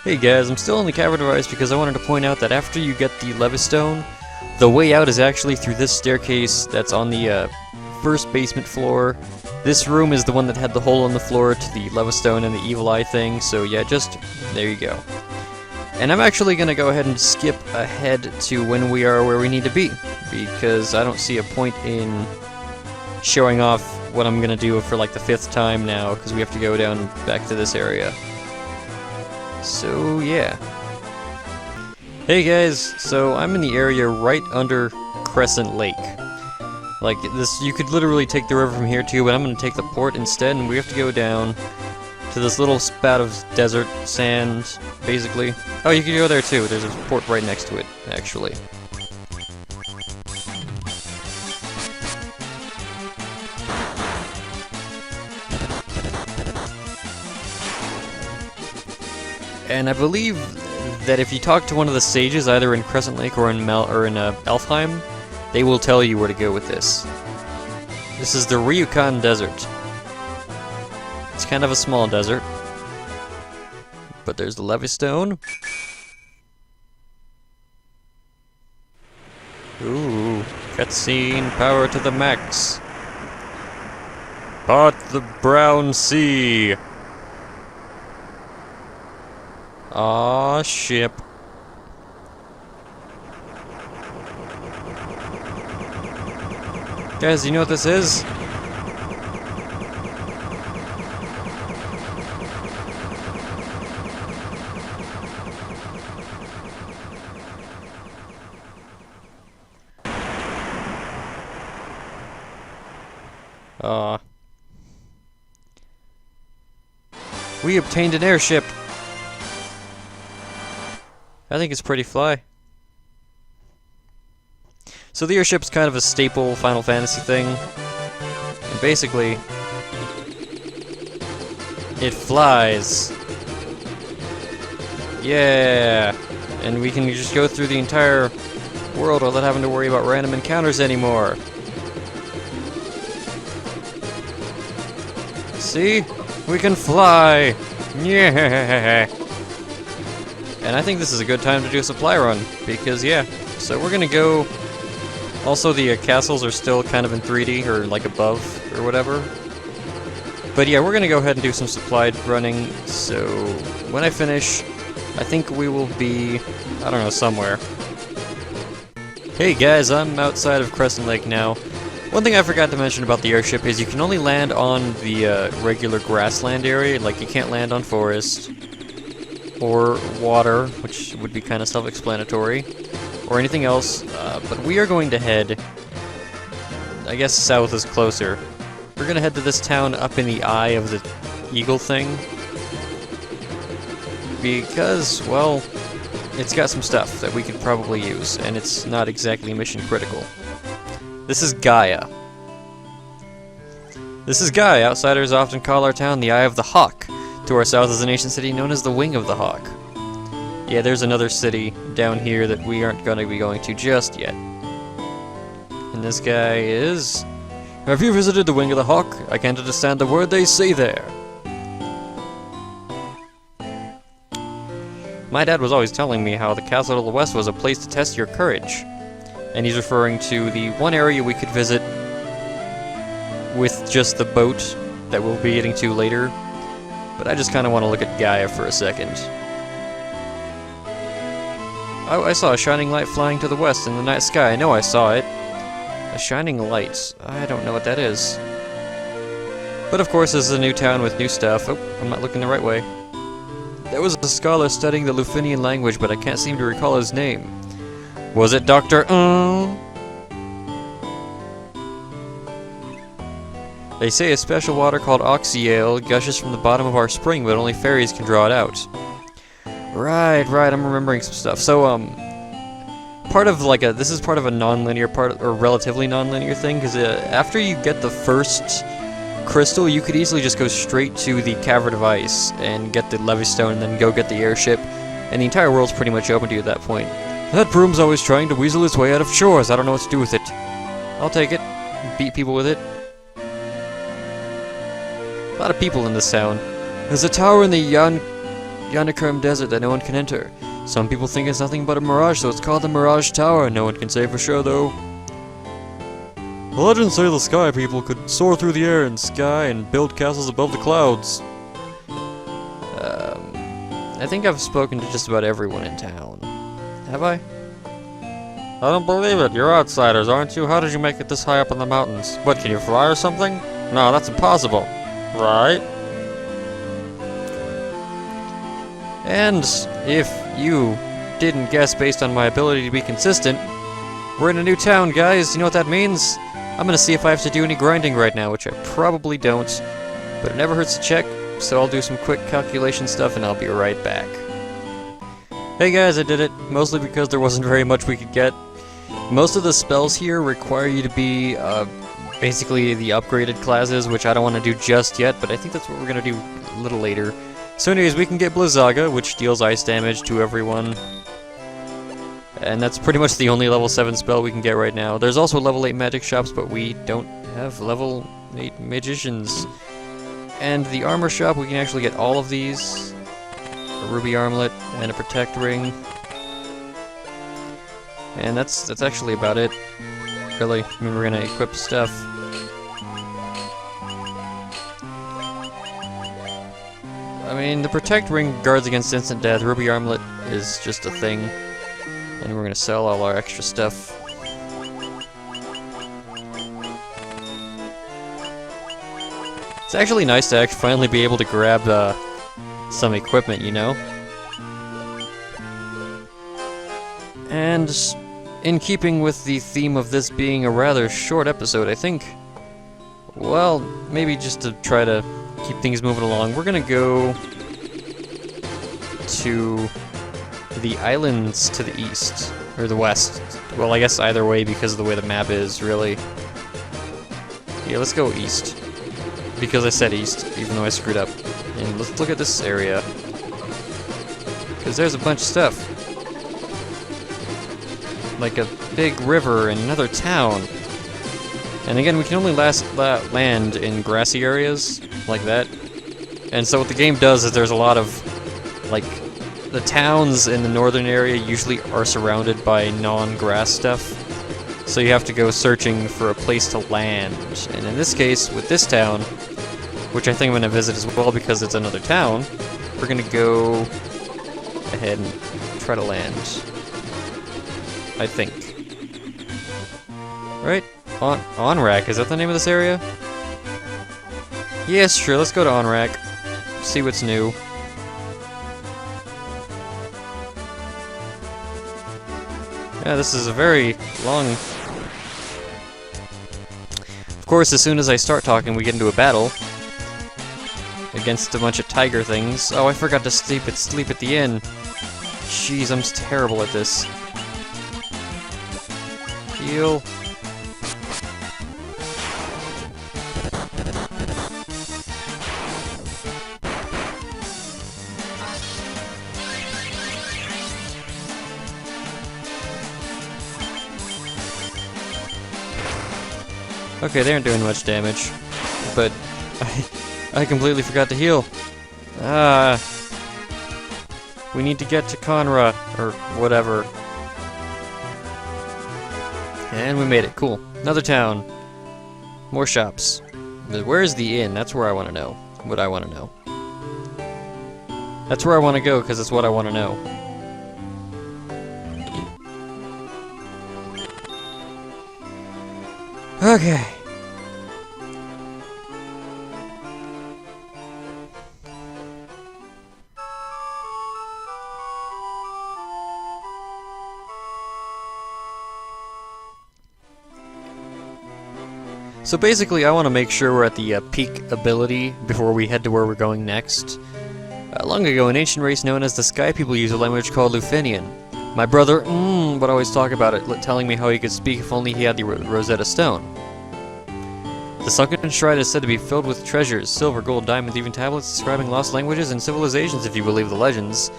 Hey guys, I'm still in the Cavern of Ice because I wanted to point out that after you get the Levistone, the way out is actually through this staircase that's on the first basement floor. This room is the one that had the hole in the floor to the Levistone and the Evil Eye thing, so yeah, just there you go. And I'm actually going to go ahead and skip ahead to when we are where we need to be, because I don't see a point in showing off what I'm going to do for like the 5th time now, because we have to go down back to this area. So, yeah. Hey guys, so I'm in the area right under Crescent Lake. Like, this, you could literally take the river from here too, but I'm gonna take the port instead, and we have to go down to this little spat of desert sand, basically. Oh, you can go there too, there's a port right next to it, actually. And I believe that if you talk to one of the sages, either in Crescent Lake or in Elfheim, they will tell you where to go with this. This is the Ryukon Desert. It's kind of a small desert, but there's the Levistone. Ooh, cutscene, power to the max. Part the Brown Sea. Aw, ship. Guys, you know what this is? We obtained an airship. I think it's pretty fly. So the airship's kind of a staple Final Fantasy thing. And basically, it flies. Yeah! And we can just go through the entire world without having to worry about random encounters anymore. See? We can fly! Yeah! And I think this is a good time to do a supply run, because yeah, so we're gonna go... Also, the castles are still kind of in 3D, or like above, or whatever. But yeah, we're gonna go ahead and do some supply running, so when I finish, I think we will be, I don't know, somewhere. Hey guys, I'm outside of Crescent Lake now. One thing I forgot to mention about the airship is you can only land on the regular grassland area, like you can't land on forest. Or water, which would be kind of self-explanatory, or anything else, but we are going to head, I guess south is closer. We're going to head to this town up in the eye of the eagle thing, because, well, it's got some stuff that we could probably use, and it's not exactly mission critical. This is Gaia. This is Gaia. Outsiders often call our town the Eye of the Hawk. To our south is an ancient city known as the Wing of the Hawk. Yeah, there's another city down here that we aren't going to be going to just yet. And this guy is... Have you visited the Wing of the Hawk? I can't understand the word they say there. My dad was always telling me how the castle to the west was a place to test your courage. And he's referring to the one area we could visit with just the boat that we'll be getting to later. But I just kind of want to look at Gaia for a second. Oh, I saw a shining light flying to the west in the night sky. I know I saw it. A shining light. I don't know what that is. But of course, this is a new town with new stuff. Oh, I'm not looking the right way. There was a scholar studying the Lufinian language, but I can't seem to recall his name. Was it Dr. They say a special water called Oxyale gushes from the bottom of our spring, but only fairies can draw it out. Right, I'm remembering some stuff. So, part of like this is part of a non-linear part, or relatively non-linear thing, because after you get the first crystal, you could easily just go straight to the Cavern of Ice and get the Levistone, and then go get the airship, and the entire world's pretty much open to you at that point. That broom's always trying to weasel its way out of shores. I don't know what to do with it. I'll take it. Beat people with it. A lot of people in this town. There's a tower in the Yanakarm Desert that no one can enter. Some people think it's nothing but a mirage, so it's called the Mirage Tower. No one can say for sure, though. The legends say the sky people could soar through the air and sky and build castles above the clouds. I think I've spoken to just about everyone in town. Have I? I don't believe it. You're outsiders, aren't you? How did you make it this high up in the mountains? What, can you fly or something? No, that's impossible. Right? And if you didn't guess based on my ability to be consistent, we're in a new town, guys. You know what that means? I'm gonna see if I have to do any grinding right now, which I probably don't, but it never hurts to check, so I'll do some quick calculation stuff and I'll be right back. Hey guys, I did it, mostly because there wasn't very much we could get. Most of the spells here require you to be basically the upgraded classes, which I don't want to do just yet, but I think that's what we're gonna do a little later. So anyways, we can get Blizzaga, which deals ice damage to everyone. And that's pretty much the only level 7 spell we can get right now. There's also level 8 magic shops, but we don't have level 8 magicians. And the armor shop, we can actually get all of these. A ruby armlet and a protect ring. And that's actually about it. Really, I mean, we're gonna equip stuff. I mean, the protect ring guards against instant death. Ruby armlet is just a thing. And we're gonna sell all our extra stuff. It's actually nice to finally be able to grab some equipment, you know? And in keeping with the theme of this being a rather short episode, I think, well, maybe just to try to keep things moving along, we're gonna go to the islands to the east, or the west. Well, I guess either way because of the way the map is, really. Yeah, let's go east. Because I said east, even though I screwed up. And let's look at this area. Because there's a bunch of stuff. Like a big river and another town. And again, we can only land in grassy areas, like that. And so what the game does is there's a lot of, like, the towns in the northern area usually are surrounded by non-grass stuff. So you have to go searching for a place to land. And in this case, with this town, which I think I'm going to visit as well because it's another town, we're going to go ahead and try to land. I think. Right? Onrak, is that the name of this area? Yes, sure, let's go to Onrak. See what's new. Yeah, this is a very long... Of course, as soon as I start talking, we get into a battle against a bunch of tiger things. Oh, I forgot to sleep at the inn. Jeez, I'm terrible at this. Heal. Okay, they aren't doing much damage, but I completely forgot to heal. We need to get to Conra, or whatever. And we made it, cool. Another town. More shops. Where's the inn? That's where I want to know. What I want to know. That's where I want to go, because it's what I want to know. Okay. So basically, I want to make sure we're at the peak ability before we head to where we're going next. Long ago, an ancient race known as the Sky People used a language called Lufenian. My brother, would always talk about it, telling me how he could speak if only he had the Rosetta Stone. The sunken shrine is said to be filled with treasures, silver, gold, diamonds, even tablets describing lost languages and civilizations, if you believe the legends.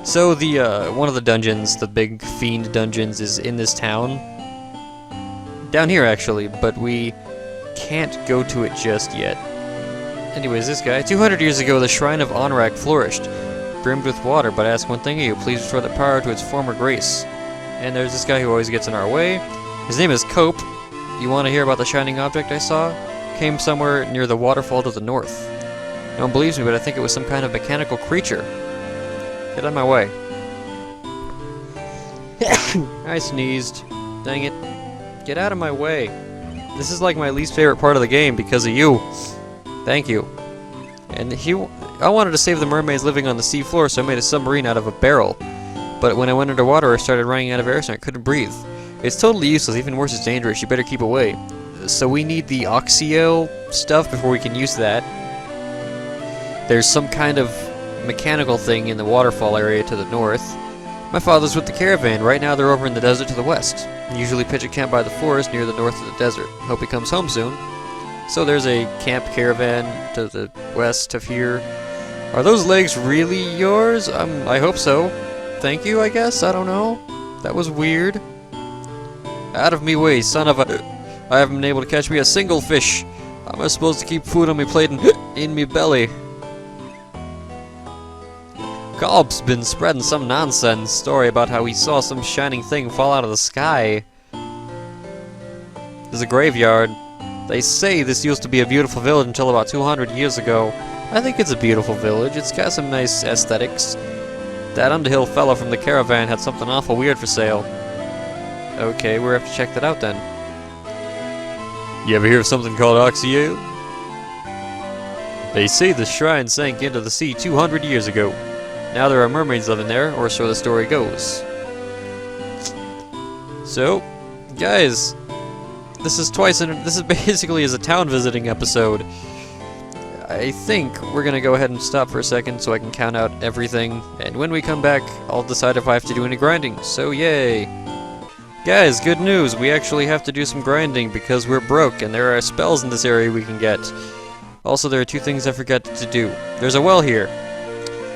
So the, one of the dungeons, the big fiend dungeons, is in this town. Down here, actually, but we can't go to it just yet. Anyways, this guy. 200 years ago, the Shrine of Onrak flourished. brimmed with water, but I ask one thing of you, please restore the power to its former grace. And there's this guy who always gets in our way. His name is Cope. You want to hear about the shining object I saw? Came somewhere near the waterfall to the north. No one believes me, but I think it was some kind of mechanical creature. Get out of my way. I sneezed. Dang it. Get out of my way. This is like my least favorite part of the game because of you. Thank you. And I wanted to save the mermaids living on the sea floor, so I made a submarine out of a barrel. But when I went underwater, I started running out of air, so I couldn't breathe. It's totally useless. Even worse, it's dangerous. You better keep away. So we need the Oxio stuff before we can use that. There's some kind of mechanical thing in the waterfall area to the north. My father's with the caravan. Right now they're over in the desert to the west. Usually pitch a camp by the forest near the north of the desert. Hope he comes home soon. So there's a camp caravan to the west of here. Are those legs really yours? I hope so. Thank you, I guess? I don't know. That was weird. Out of me way, son of a... I haven't been able to catch me a single fish. How am I supposed to keep food on me plate and in me belly? Golb's been spreading some nonsense story about how he saw some shining thing fall out of the sky. There's a graveyard. They say this used to be a beautiful village until about 200 years ago. I think it's a beautiful village. It's got some nice aesthetics. That Underhill fellow from the caravan had something awful weird for sale. Okay, we'll have to check that out then. You ever hear of something called Oxio? They say the shrine sank into the sea 200 years ago. Now there are mermaids living there, or so the story goes. So, guys, this is basically a town visiting episode. I think we're gonna go ahead and stop for a second so I can count out everything, and when we come back, I'll decide if I have to do any grinding, so yay! Guys, good news, we actually have to do some grinding because we're broke, and there are spells in this area we can get. Also, there are two things I forgot to do. There's a well here.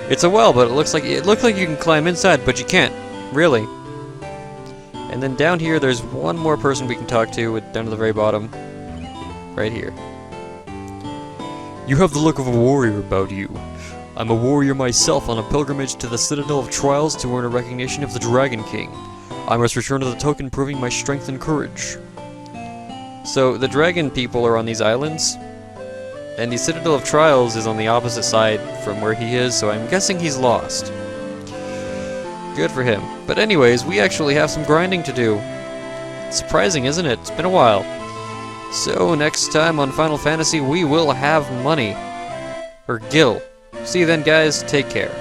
It's a well, but it looks like you can climb inside, but you can't. Really. And then down here, there's one more person we can talk to, down to the very bottom. Right here. You have the look of a warrior about you. I'm a warrior myself on a pilgrimage to the Citadel of Trials to earn a recognition of the Dragon King. I must return to the token proving my strength and courage. So, the dragon people are on these islands, and the Citadel of Trials is on the opposite side from where he is, so I'm guessing he's lost. Good for him. But anyways, we actually have some grinding to do. Surprising, isn't it? It's been a while. So, next time on Final Fantasy, we will have money. Or Gil. See you then, guys. Take care.